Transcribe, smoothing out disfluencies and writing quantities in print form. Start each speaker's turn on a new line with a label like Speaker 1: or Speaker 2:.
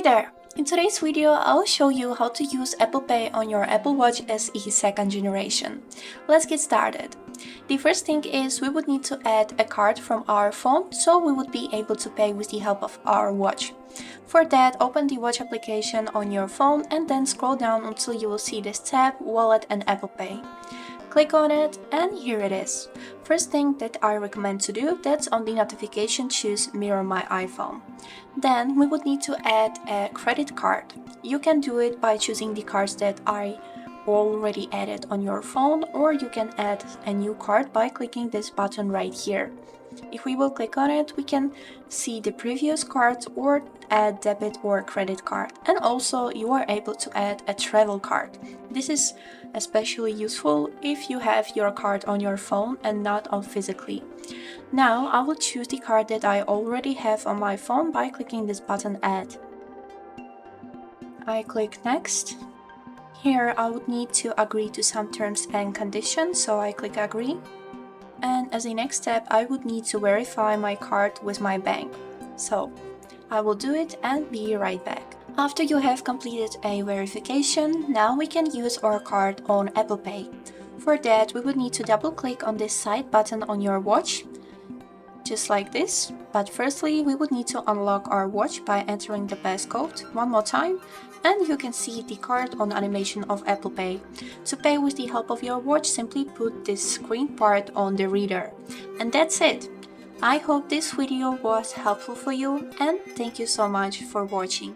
Speaker 1: there! In today's video, I'll show you how to use Apple Pay on your Apple Watch SE 2nd generation. Let's get started. The first thing is we would need to add a card from our phone so we would be able to pay with the help of our watch. For that, open the watch application on your phone and then scroll down until you will see this tab, Wallet and Apple Pay. Click on it and here it is. First thing that I recommend to do, that's on the notification, choose Mirror My iPhone. Then we would need to add a credit card. You can do it by choosing the cards that I already added on your phone, or you can add a new card by clicking this button right here. If we will click on it, we can see the previous cards or add debit or credit card. And also you are able to add a travel card. This is especially useful if you have your card on your phone and not on physically. Now I will choose the card that I already have on my phone by clicking this button Add. I click Next. Here I would need to agree to some terms and conditions, so I click Agree. And as a next step, I would need to verify my card with my bank. So I will do it and be right back. After you have completed a verification, now we can use our card on Apple Pay. For that, we would need to double click on this side button on your watch, just like this. But firstly, we would need to unlock our watch by entering the passcode one more time, and you can see the card on animation of Apple Pay. To pay with the help of your watch, simply put this screen part on the reader. And that's it! I hope this video was helpful for you, and thank you so much for watching.